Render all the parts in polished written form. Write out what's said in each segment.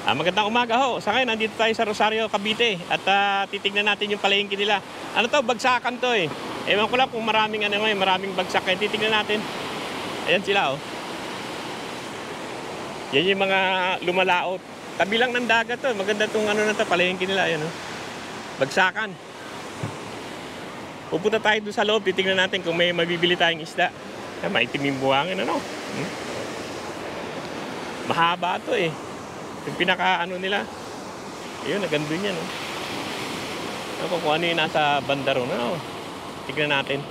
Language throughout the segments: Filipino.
Magandang umaga ho. Sa ngayon, nandito tayo sa Rosario, Cavite. At titignan natin yung palengke nila. Ano to? Bagsakan to eh. Ewan ko lang kung maraming maraming bagsak. Kaya titignan natin. Ayan sila oh. Yan yung mga lumalaot. Tabi lang ng dagat to. Maganda tong na to, palengke nila. Ayan oh. Bagsakan. Pupunta tayo doon sa loob. Titignan natin kung may mabibili tayong isda. Maitim yung buhangin Mahaba to eh. Yung pinaka nila. Ayun, nagando niya no. Ako kung ano yung nasa banda ron. Tignan natin.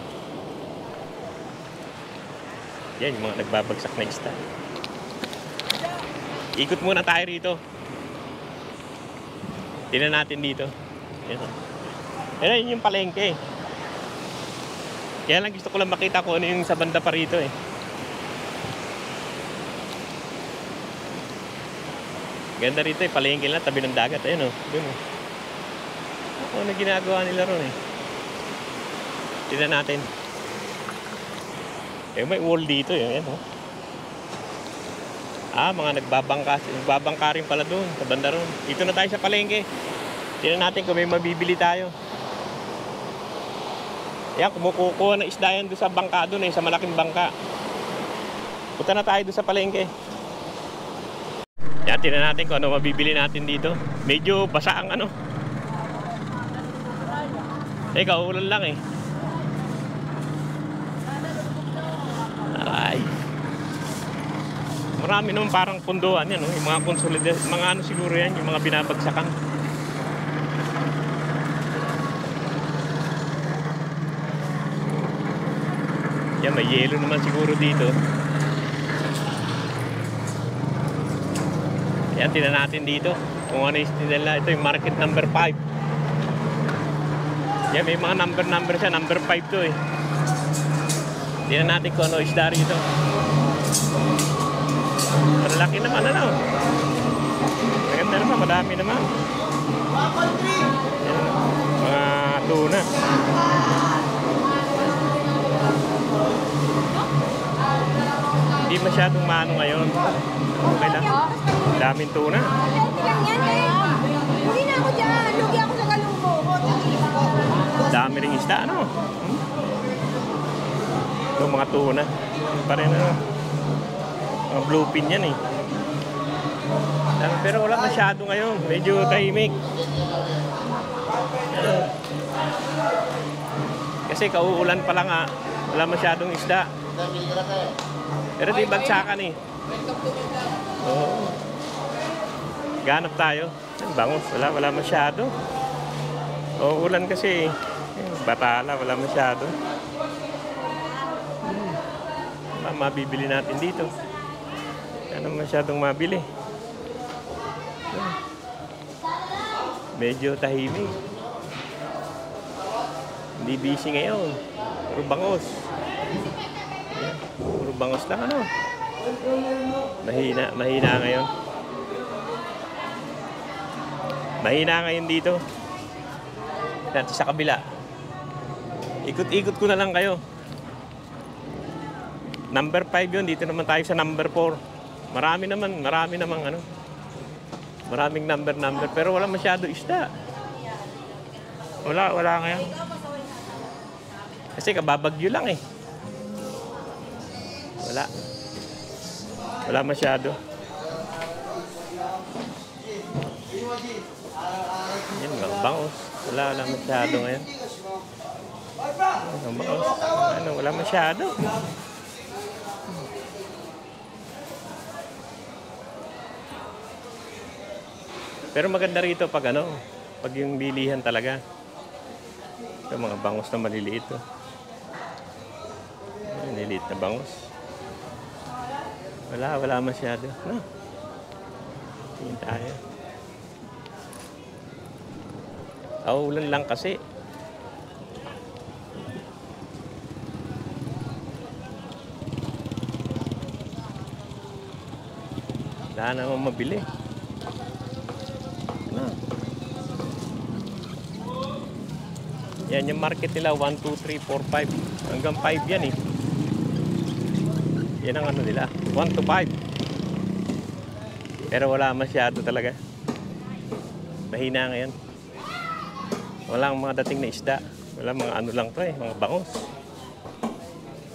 Yan, yung mga nagbabagsak na isda. Ikot muna tayo rito. Tignan natin dito. Yan yung palengke. Kaya lang gusto ko lang makita kung ano yung sa banda pa rito eh. Ganda rito eh, palengke lang, tabi ng dagat. Ayun o, dun o. Ano ginagawa nila ron eh. Tignan natin. May wall dito eh, ayun o. Mga nagbabangka rin pala dun, sa banda ron. Dito na tayo sa palengke. Tignan natin kung may mabibili tayo. Ayan, kumukuha ng isda yan doon sa bangka dun eh, sa malaking bangka. Punta na tayo doon sa palengke. Yan, tignan natin kung ano mabibili natin dito. Medyo basa ang kauulan lang eh. Ay. Marami naman parang punduan yan, yung mga konsolidasyon, mga siguro yan, yung mga binabagsakan. Yan, may yelo naman siguro dito. Yan, tignan natin dito kung ano yung nila. Ito yung market number 5. Yan, may mga number siya. Number 5 to eh. Tignan natin kung ano isda rito. Malaki naman maganda naman, madami naman. Yan, mga tuna. Hindi masyadong mano ngayon. Okay lang. Daming tuna. Hindi na ako dyan. Lugi ako sa galunggo. Dami ring isda, Yung mga tuna. Parang mga bluefin yan eh. Pero wala masyado ngayon. Medyo tahimik. Kasi kauulan pa lang wala masyadong isda. Pero di bagsakan eh. Ganap tayo. Bangus. Wala masyado. Ulan kasi. Batala. Wala masyado. Mabibili natin dito. Ano masyadong mabili. Medyo tahimik. Hindi busy ngayon. Puro bangus. Puro bangus lang Mahina ngayon. Mahina ngayon dito. Natin sa kabila. Ikot-ikot ko na lang kayo. Number 5 yun. Dito naman tayo sa number 4. Marami naman maraming number. Pero wala masyado isda. Wala ngayon. Kasi kababagyo lang eh. Wala masyado. Yan, mga bangus. Wala masyado ngayon. Wala masyado. Pero maganda rito pag pag yung bilihan talaga. Yung mga bangus na maliliit maliliit na bangus. Wala masyado. Tingin tayo. Ulan lang kasi. Wala namang mabili. Yan yung market nila, 1, 2, 3, 4, 5. Hanggang 5 yan eh. Yan ang nila, 1 to 5. Pero wala masyado talaga. Mahina ngayon. Walang mga dating na isda. Wala mga ano lang to eh, mga bangus.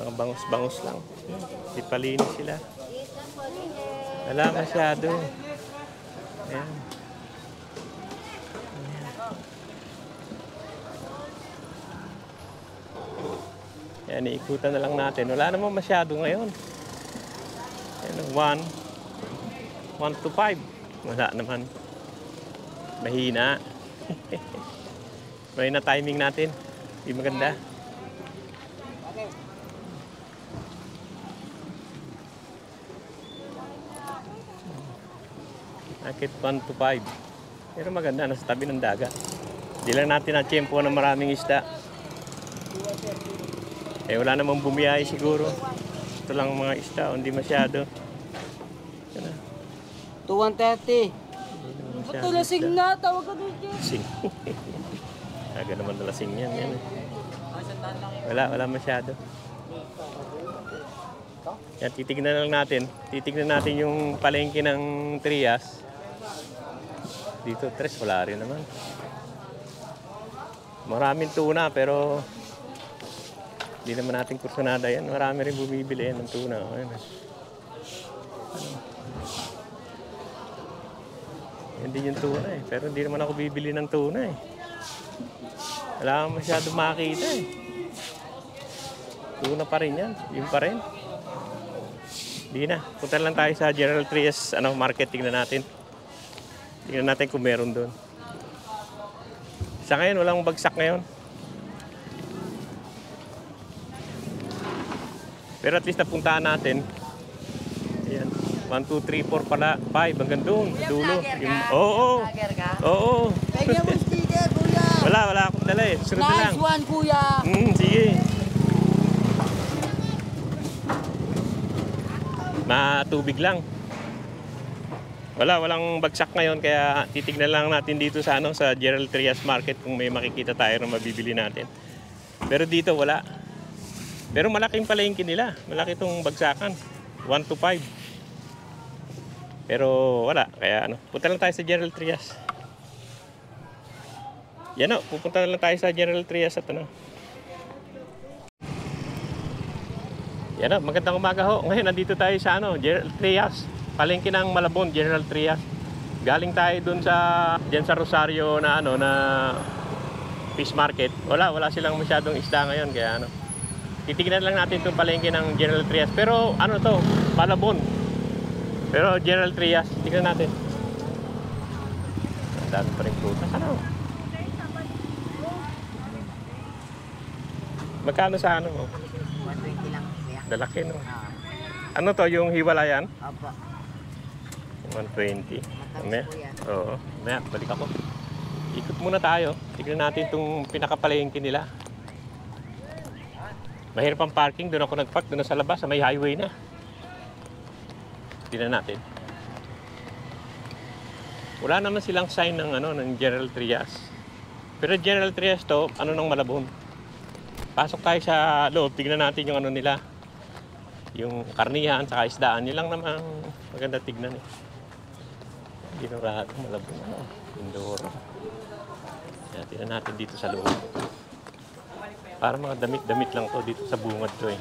Mga bangus-bangus lang. Di palinis sila. Wala masyado. Ayan. Ayan, iikutan na lang natin. Wala naman masyado ngayon. Ayan, 1 to 5. Wala naman. Mahina. Mahina timing natin. Di maganda. Nakit 1 to 5. Pero maganda, nasa tabi ng dagat. Hindi lang natin na-tiyempo ng maraming isda. Eh wala namang bumiyahe siguro. Ito lang mga isda, hindi masyado. Yan na. 2,130. Ba't lasing na? Tawag ka dito. Lasing. Aga naman na lasing yan. Yan. Wala masyado. Yan, titignan lang natin. Titignan natin yung palengke ng Trias. Dito, tres, wala rin naman. Maraming tuna, pero hindi naman natin kursunada yan. Marami rin bumibili yan ng tuna. Ayan. Yan din yung tuna eh. Pero hindi naman ako bibili ng tuna eh. Wala akong masyado makita eh. Tuna pa rin yan. Yun pa rin. Hindi na. Punta lang tayo sa General Trias market. Tingnan natin. Tingnan natin kung meron doon. Sa ngayon, walang bagsak ngayon. Pero at least napuntahan natin. Ayan. 1, 2, 3, 4 pala. 5 hanggang doon. Dulo. Oo. Oo. Lagyan mo sticker, kuya. Wala akong dala eh. Sunod na lang. Nice one, kuya. Sige. Matubig lang. Walang bagsak ngayon kaya titignan lang natin dito sa sa General Trias Market kung may makikita tayo na mabibili natin. Pero dito wala. Pero malaking palengke nila. Malaki itong bagsakan. 1 to 5. Pero wala. Kaya punta lang tayo sa General Trias. Yan pupunta lang tayo sa General Trias at Yan magandang umaga ho. Ngayon nandito tayo sa General Trias. Palengke ng Malabon, General Trias. Galing tayo dun diyan sa Rosario na fish market. Wala silang masyadong isda ngayon kaya titignan lang natin itong palengke ng General Trias. Pero to, Malabon. Pero General Trias, tignan natin. Ang dami pa rin prutas. Magkano sa 120 lang, kuya. Dalaki to, yung hiwalayan? Opo. 120. Mamaya. Oo. Mamaya, balik ako. Ikot muna tayo. Tignan natin itong pinakapalengke nila. Mahirap ang parking. Doon ako nag-park. Doon sa labas. Sa may highway na. Tignan natin. Wala naman silang sign ng ng General Trias. Pero General Trias to, ng Malabon. Pasok tayo sa loob. Tignan natin yung nila. Yung karnihan, saka isdaan. Yun lang naman maganda tignan eh. Ginurado, Malabon, Indoro. Yan, tignan natin dito sa loob. Para mga damit-damit lang to dito sa bungad to eh.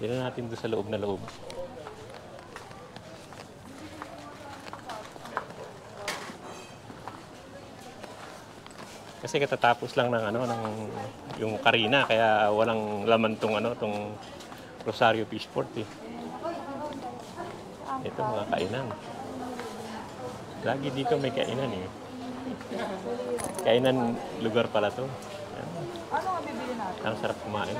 Tignan natin dito sa loob na loob. Kasi katatapos lang ng yung Karina kaya walang laman tong tong Rosario Fishport eh. Ito mga kainan. Lagi dito may kainan eh. Kainan lugar pala to. Yan. Ano ang bibili natin? Ang sarap kumain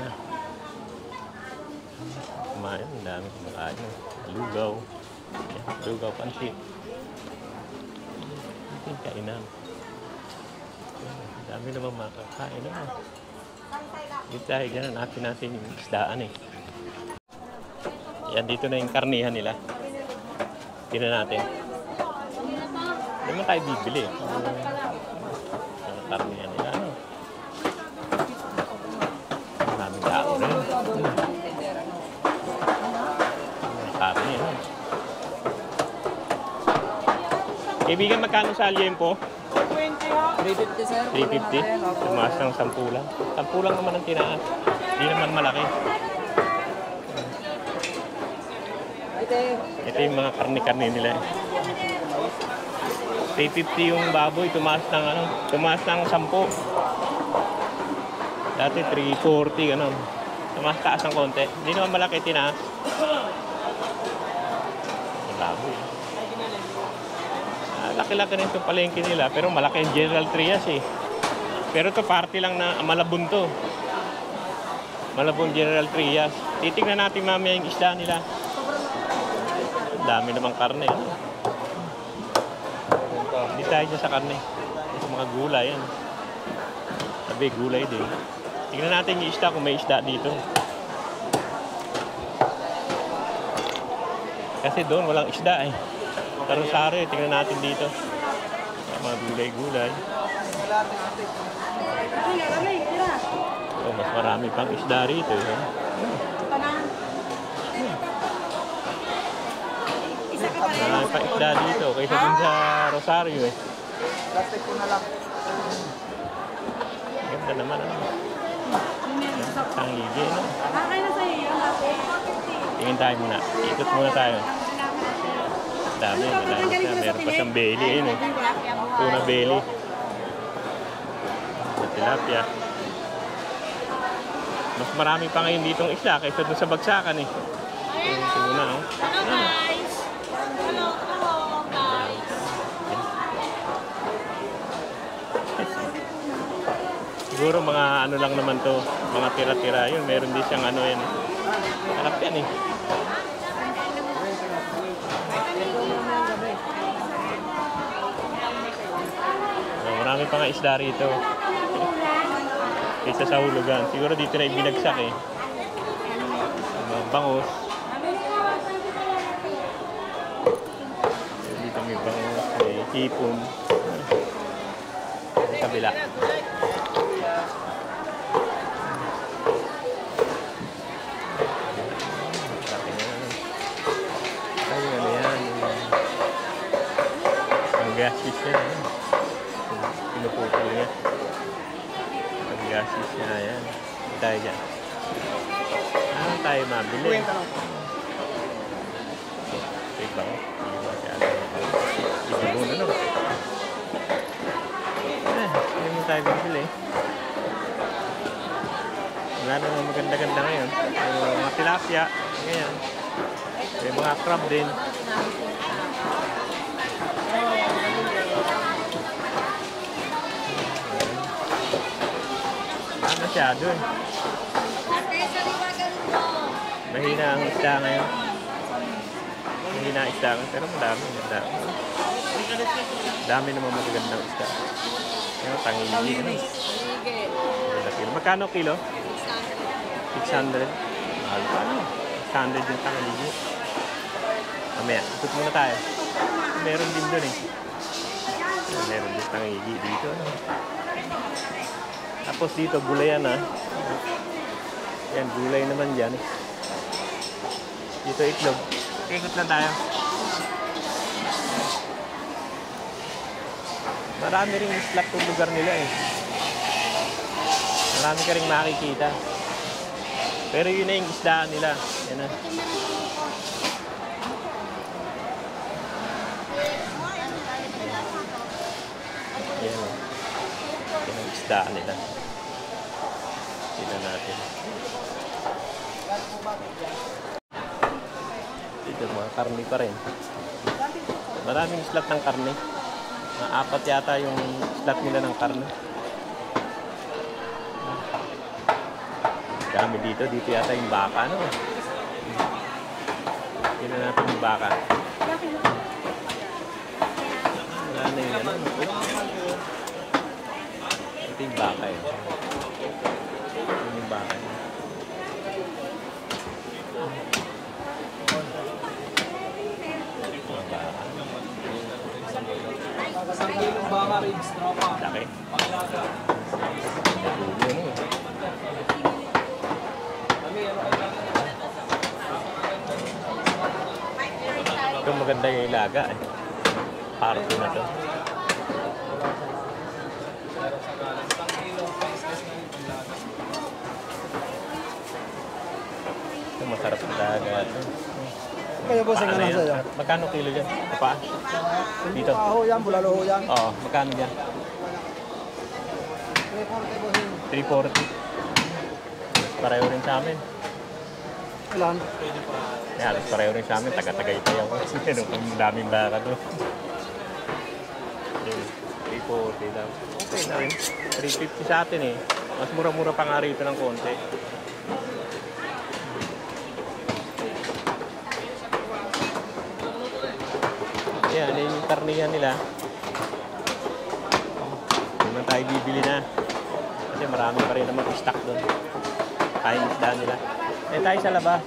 Kumain, ang dami kumakain. Lugaw. Yan, lugaw, pansit. Ito yung kainan. Ang dami naman makakain Dito tayo dyan, hanapin natin yung isdaan eh. Yan, dito na yung karnihan nila. Tingnan natin. Hindi man tayo bibili. Ang karnihan nila. Maraming tao rin. Karnihan. Kaibigan, magkano sa liempo? 350 sir. 350. Tumaas ng 10 lang. 10 lang naman ang tinaas. Hindi naman malaki. Ito yung mga karne-karne nila. 350 yung baboy, tumaas ng ano, tumaas ng 10. Dati 340 ganun. Tumaas taas ng konti. Hindi naman malaki tinaas. Ang baboy. Laki-laki na itong palengke nila, pero malaki yung General Trias eh. Pero ito party lang na Malabon to. Malabon General Trias. Titignan natin mamaya yung isda nila. Dami namang karne. Hindi tayo dyan sa karne. Sa mga gulay yan. Sabi, gulay din. Tignan natin yung isda kung may isda dito. Kasi doon walang isda eh. Karusari, tignan natin dito. Mga gulay-gulay. Oh, mas marami pang isda rito. Eh. Marami pang isda dito kaysa dun sa Rosario eh. Plastic ko na lang. Ganda naman ano. Tangigi no. Okay na sa'yo yun. Tingin tayo muna. Ikot muna tayo. Dami, madami siya. Meron pa siyang belly eh. No? Tuna belly. Sa tilapia. Mas marami pa ngayon ditong isda kaysa dun sa bagsakan eh. Yung tuna no. Hello guys! Hello guys! Siguro mga ano lang naman to, mga tira-tira yun. Meron din siyang ano yan. Harap yan eh. Marami pa nga isda rito. Kaysa sa hulugan. Siguro dito na ibinagsak eh. Mga bangus. Dito may bangus, may hipon. Sa kabila. Gasis niya. Pinupupul niya. Pag-gasis niya. Ayan. Tayo dyan. Ano tayo mabili? Okay ba ko? Hindi ba siya alam? Hindi muna no? Hindi mo tayo bibili. Wala naman maganda-ganda ngayon. Mga tilapia. Ngayon. May mga crab din. Masyado eh. Mahina ang isda ngayon. Mahina ang isda ngayon. Pero madami. Dami naman magagandang isda. Yung tangigi. Magkano kilo? 600. Mahal pa ano? 600 yung tangigi. Mamaya, ikot muna tayo. Meron din doon eh. Meron din tangigi dito. Tapos dito, gulayan ah. Yan, gulay naman dyan. Dito itlog. Ikot lang tayo. Marami rin slot yung lugar nila eh. Marami ka rin makikita. Pero yun na yung isdaan nila. Yan na. Yan o. Yan ang isdaan nila. Tignan natin. Ito mga karne pa rin. Maraming slot ng karne. Apat yata yung slot nila ng karne. Dami dito. Dito yata yung baka. Ano? Tignan natin yung baka. Wala na yung ano. Ito yung baka eh. Ito yung baka eh. Isang kilong baka ribs, tropa. Laki. Ito maganda yung ilaga eh. party na to. Ito masarap na dagat. Kaya boss, ang Paano ano yan? sa'yo? Magkano kilo dyan? Pa? Dito? Paho yan, bulalo ho yan. Oo, magkano dyan? 340 boss yun. 340. Pareho rin sa amin. Ilan? Kaya halos pareho rin sa amin. Taga-Tagaytay ako. Ganun kung daming baka doon. 340 lang. Okay na rin. 350 sa atin eh. Mas mura-mura pa nga rito ng konti. Yan, yung karnihan nila. Hindi man tayo bibili na. Kasi marami pa rin naman stock doon. Kain isda nila. Eh tayo sa labas.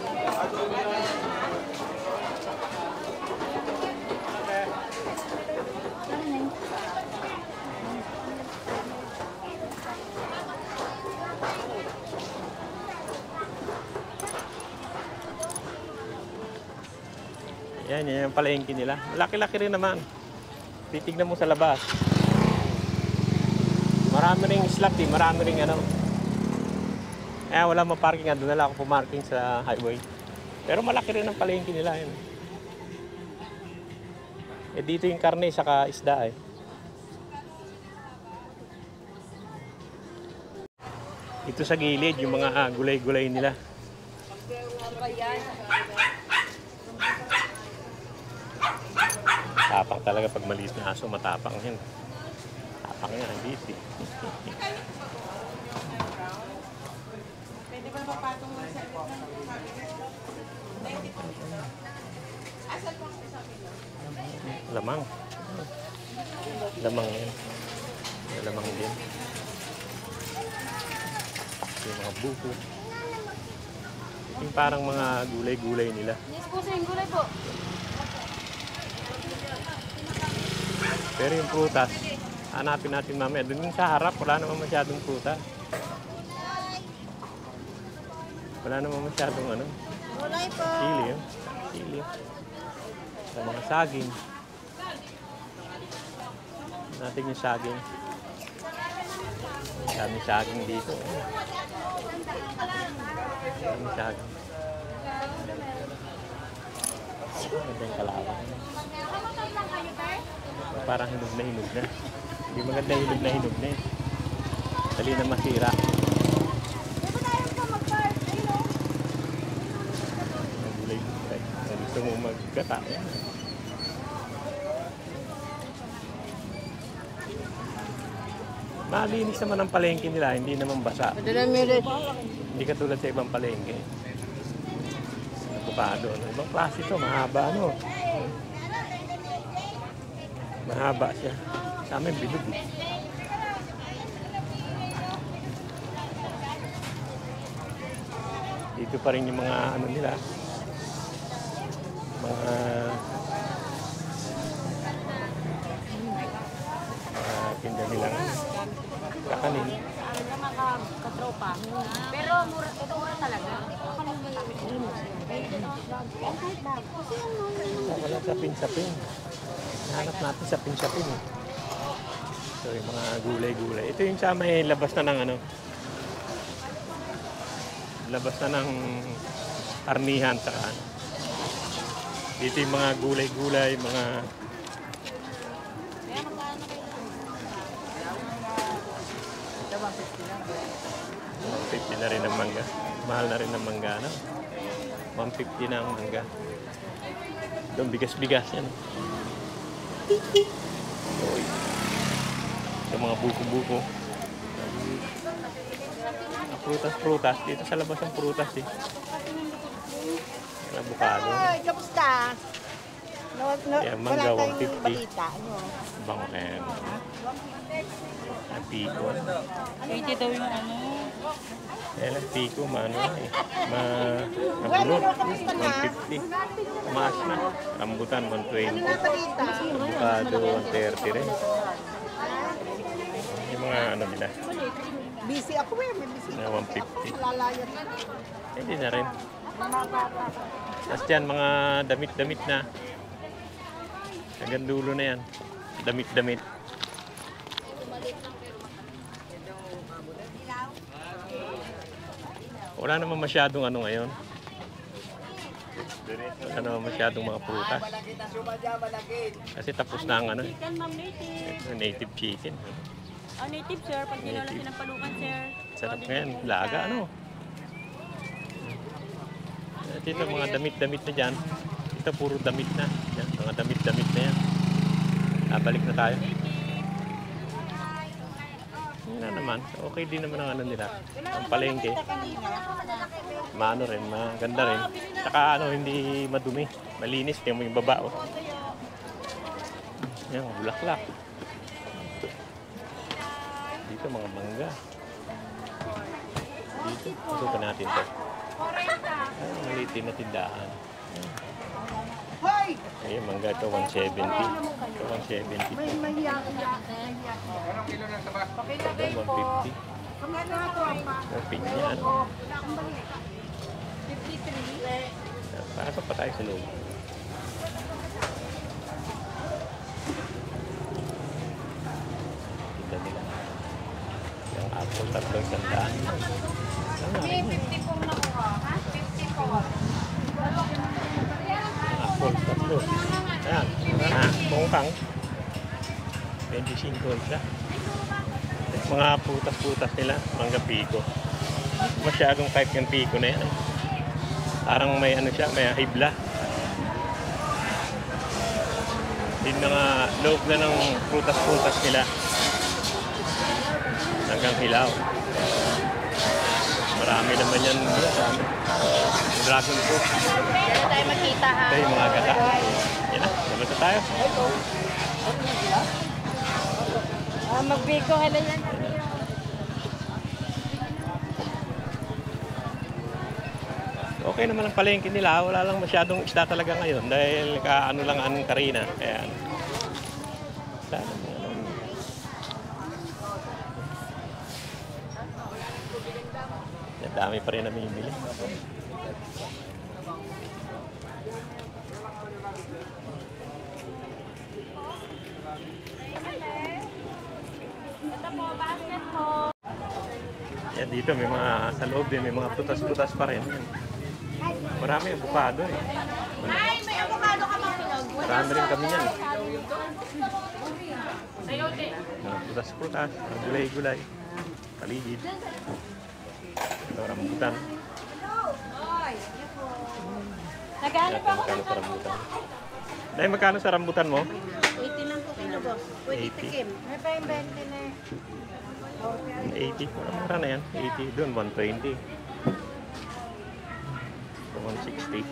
Yan yung palengke nila. Laki-laki rin naman. Titignan mo sa labas. Marami ring slot eh. Marami ring ano. Eh, wala ma-parking. Doon na lang ako pumarking sa highway. Pero malaki rin ang palengke nila. Yan. Eh, dito yung karne saka isda eh. Ito sa gilid, yung mga gulay-gulay nila. Tapang talaga pag maliit na aso, matapang yan. Tapang yan, ang liit eh. Pwede ba mapatong mo sa Lamang. Lamang yan. Lamang din. Yung mga buko. Yung parang mga gulay-gulay nila. Yes po, sir. Gulay po. Pero yung prutas, hanapin natin mamaya. Doon yung sa harap, wala naman masyadong prutas. Wala naman masyadong ano. Gulay po. Sili yun. Sili. Sa mga saging. Natin yung saging. Dami saging dito. Dami saging. Maganda yung kalawang. Parang hinog na. Hindi maganda hinog na eh. Dali na masira. Gulay-gulay. Gusto mo magkata. Malinis naman ang palengke nila, hindi naman basa. Hindi katulad sa ibang palengke. Avocado, ano? Ibang klase ito, mahaba ano. Mahaba siya. Sa amin, bilog eh. Dito pa rin yung mga ano nila. Mga tinda nilang kakanin. Katropa. Pero mura, ito mura talaga. Wala sapin-sapin. Hanap natin sapin-sapin eh. So yung mga gulay-gulay. Ito yung sa may labas na ng ano. Labas na ng karnihan sa ano. Dito yung mga gulay-gulay, mga 150 na rin ang mangga. Mahal na rin ang mangga, no? 150 na ang mangga. Doon, bigas-bigas yan. Oy. Yung mga buko-buko. Prutas-prutas. Dito sa labas ang prutas eh. Avocado. Ay, kamusta? Yeah, mangga, wala tayong 150. balita, ano? Bangken. Piko. 80 daw yung ano. Piko, maano na eh. Mabulot. 150. Tumaas na. Rambutan, 120. Balita. Avocado, 130 rin. Yung mga ano nila. Busy ako eh, may busy. Na 150. Lalayat. Hindi na rin. Tapos dyan, mga damit-damit na. Hanggang dulo na yan. damit-damit. Wala naman masyadong ano ngayon. Wala naman masyadong mga prutas. Kasi tapos na ang ano, Chicken, ma'am, native. native chicken. Oh, native, sir. Pag nilala Native. ng palukan, sir. Sarap Oh, ngayon, dito, laga sir. ano. At ito mga damit-damit na dyan. Ito puro damit na. Yan, mga damit-damit na yan. Balik na tayo. Yun na naman. Okay din naman ang ano nila. Ang palengke. Maano rin, maganda rin. Saka ano, hindi madumi. Malinis. Tingnan mo yung baba. Oh. Yan, bulaklak. Dito mga mangga. Dito. Ito pa natin to. Ay, maliit din na tindahan. Ayun, mangga ito 170. Ito 170. Ito 150. Ang pinya. Pasok pa tayo sa loob. Tignan nila. Yung apple, 300. May 50 pong nakuha. Ha? 50 po. Apple, 3. Ayan. Bongkang. 25 isa. Mga putas-putas nila. Mangga piko. Masyadong type yung piko na yan. Parang may ano siya, may hibla. Yung mga loob na ng prutas-prutas nila. Hanggang hilaw. Marami naman yan. Dragon fruit. Kaya tayo makita, ha? Ito yung mga gata. Yan na, labas na tayo. Magbiko ka na yan. Okay naman ang palengke nila. Wala lang masyadong isda talaga ngayon. Dahil ano lang ang karina. Kaya sana mo ano. Dami pa rin namimili. Ito po, basket po. Yan dito may mga sa loob din may mga putas-putas pa rin. Marami avocado eh. Ay, may avocado ka mga pinog. Marami rin kami yan. Mga putas-putas, mga gulay-gulay. Paligid. Ito rambutan. Nagano pa ako Magkano sa rambutan? Dahil magkano sa rambutan mo? 80 lang po kilo, boss. Pwede 80. tikim. May pa yung 20 na 80. Mura na yan. 80 doon, 120. 160.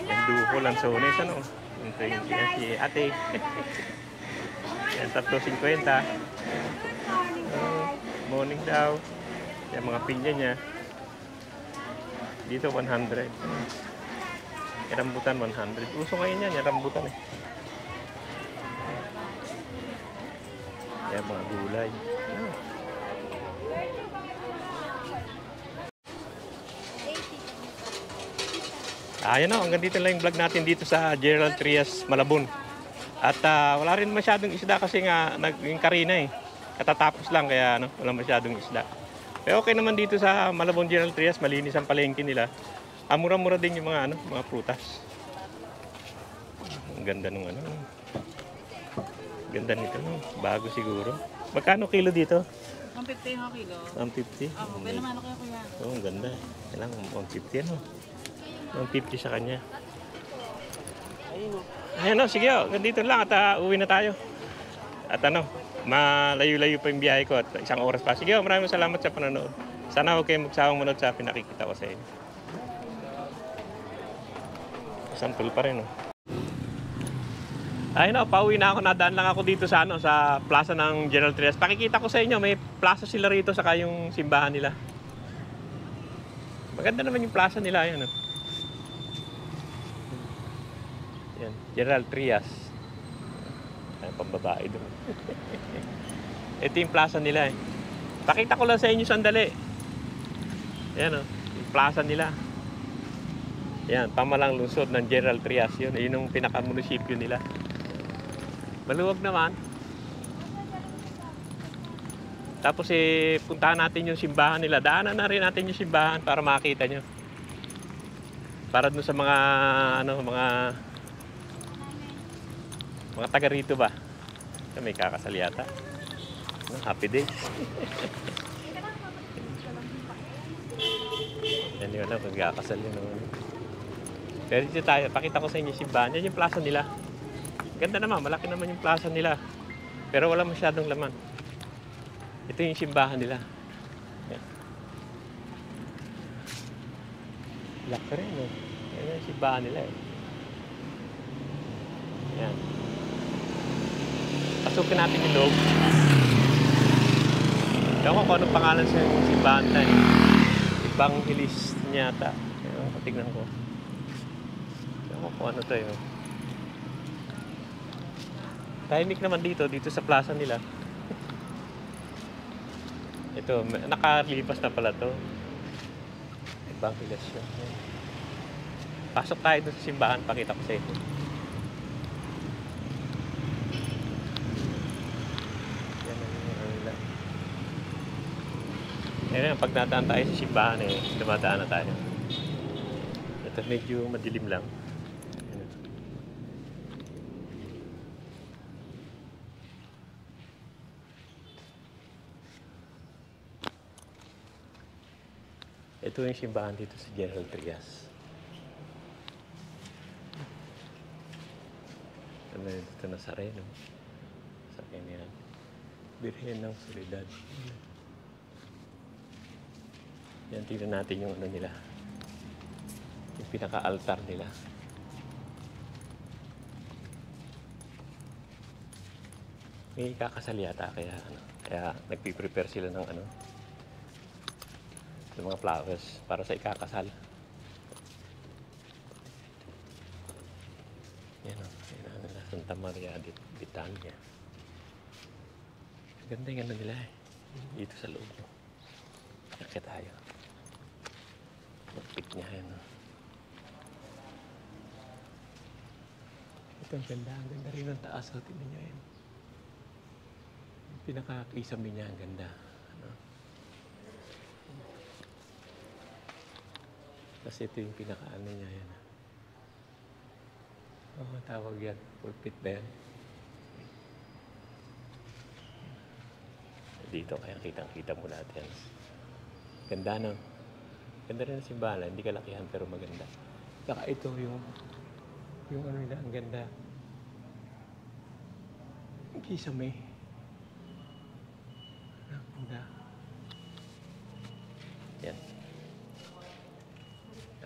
Yung duko lang sa unis, ano? 120. Yan si ate. Yan, 350. Morning daw. Yan, mga pinya niya. Dito, 100. Yung rambutan, 100. Uso ngayon yan, yung rambutan eh. Yan, mga gulay. Yan. Ayan o, hanggang dito lang yung vlog natin dito sa Gerald Trias, Malabon. At wala rin masyadong isda kasi nga yung karina eh. Katatapos lang kaya ano, wala masyadong isda. Pero okay naman dito sa Malabon Gerald Trias, malinis ang palengke nila. Mura-mura din yung mga ano, mga prutas. Ang ganda nung ano. Ganda nito, no? Bago siguro. Magkano kilo dito? 150 yung kilo. 150. Ako, may naman ako kuya. Oh, ang ganda. Kailangan 150 ano. 150 sa kanya. Ayun o, sige o. Dito lang at uwi na tayo. At ano, malayo-layo pa yung biyahe ko at isang oras pa. Sige o, maraming salamat sa panonood. Sana huwag kayong magsawang manood sa pinakikita ko sa inyo. Sample pa rin o. Ayun o, pauwi na ako. Nadaan lang ako dito sa, ano, sa plaza ng Gerald Trias. Pakikita ko sa inyo, may plaza sila rito saka yung simbahan nila. Maganda naman yung plaza nila. Ayun o. Yan, Gerald Trias. Ay, pambabae doon. Ito yung plaza nila eh. Pakita ko lang sa inyo sandali. Yan o, yung plaza nila. Yan, pamalang lungsod ng Gerald Trias. Yun yung pinaka-munisipyo nila. Maluwag naman. Tapos puntahan natin yung simbahan nila. Daanan na rin natin yung simbahan para makita nyo. Para dun sa mga mga taga rito ba. May kakasal yata. Happy days. Yan yun lang, magkakasal yun naman. Pero dito tayo, pakita ko sa inyo yung simbahan. Yan yung plaza nila. Ganda naman, malaki naman yung plaza nila. Pero wala masyadong laman. Ito yung simbahan nila. Yan. Laki rin, no? Yan yung simbahan nila, eh. Yan. Pasukin natin yung loob. Ewan ko kung anong pangalan sa simbahan na, eh. Evangelist niyata. Ewan ko, tignan ko. Ewan ko kung ano to, eh. Tahimik naman dito sa plaza nila. Ito, nakalipas na pala to. Evangelist yun. Pasok tayo doon sa simbahan, pakita ko sa ito. Yan ang nila. Ayan, pag nataan tayo sa simbahan, dumadaan na tayo. Ito, medyo madilim lang. Ito yung simbahan dito sa General Trias. Ano dito na Sareno. Sa kanya. Birhen ng Soledad. Yan, tingnan natin yung ano nila. Yung pinaka-altar nila. May kakasal yata kaya nagpiprepare sila ng ng mga flowers para sa ikakasal. Yan o, nila Santa Maria de Betania. Ganda yung nila dito sa loob. Nakita tayo. Magpit niya yan. Ito ang ganda. Ang ganda rin ang taas. Tingnan niyo yan. Pinaka-kisame niya ang ganda. Kasi ito yung pinakaano niya yan. Tawag yan. Pulpit ba yan? Dito kaya kitang-kita mo lahat yan. Ganda, no? Ganda rin ang simbahan. Hindi kalakihan pero maganda. Saka ito yung ano nila, ang ganda. Ang kisame. Ang ganda. Yan.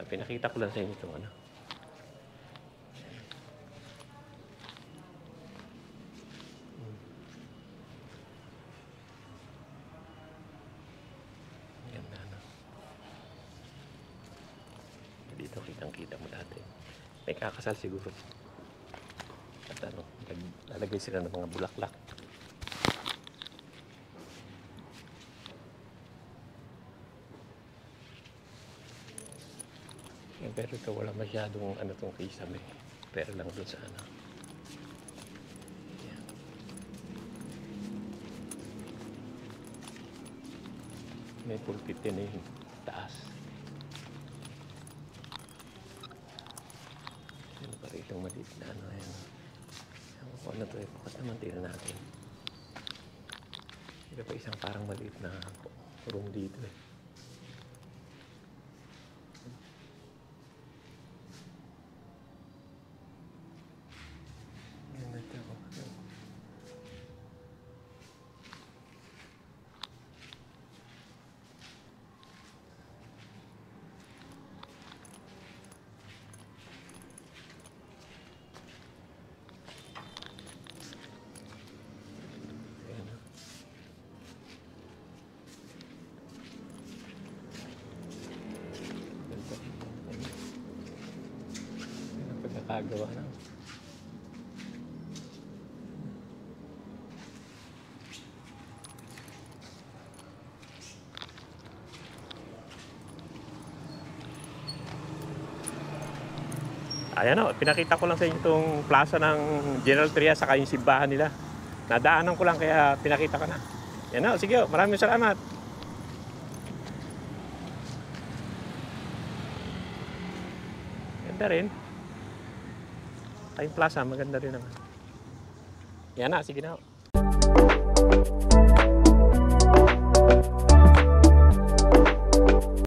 Pinakita ko lang sa inyo itong ano. Ganda, no? Dito kitang-kita mo dati. May kakasal siguro. At lalagay sila ng mga bulaklak. Pero ito wala masyadong tong kisame. Pero lang doon sa Yan. May pulpit din yung taas. Ano pa rin itong maliit na yan. Ano to eh. Bukas naman tingnan natin. Ito pa isang parang maliit na room dito eh. Pagkakagawa na. Ayan o, pinakita ko lang sa inyo itong plaza ng General Trias saka yung simbahan nila. Nadaanan ko lang kaya pinakita ko na. Yan o, sige o, maraming salamat. Ganda rin. Tayong plaza, maganda rin naman. Yan na, sige na o.